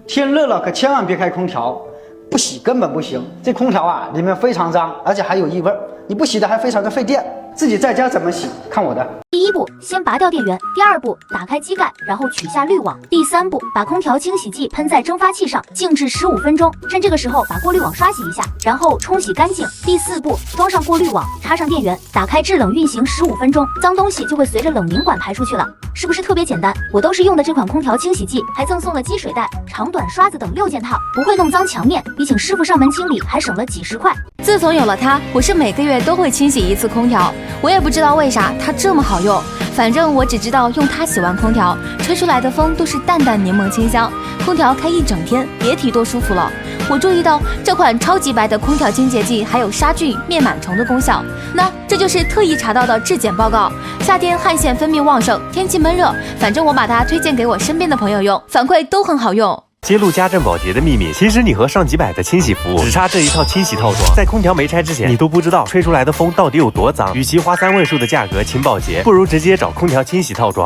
天热了可千万别开空调，不洗根本不行。这空调啊，里面非常脏，而且还有异味，你不洗的还非常的费电。自己在家怎么洗？看我的。第一步，先拔掉电源；第二步，打开机盖，然后取下滤网；第三步，把空调清洗剂喷在蒸发器上，静置15分钟。趁这个时候把过滤网刷洗一下，然后冲洗干净。第四步，装上过滤网，插上电源，打开制冷运行15分钟，脏东西就会随着冷凝管排出去了。是不是特别简单？我都是用的这款空调清洗剂，还赠送了积水袋、长短刷子等6件套，不会弄脏墙面，比请师傅上门清理还省了几10块。自从有了它，我是每个月都会清洗一次空调。我也不知道为啥它这么好用，反正我只知道用它洗完空调，吹出来的风都是淡淡柠檬清香，空调开一整天，别提多舒服了。我注意到这款超级白的空调清洁剂还有杀菌、灭螨虫的功效，那这就是特意查到的质检报告。夏天汗腺分泌旺盛，天气闷热，反正我把它推荐给我身边的朋友用，反馈都很好用。揭露家政保洁的秘密，其实你和上几百的清洗服务只差这一套清洗套装，在空调没拆之前，你都不知道吹出来的风到底有多脏。与其花3位数的价格请保洁，不如直接找空调清洗套装。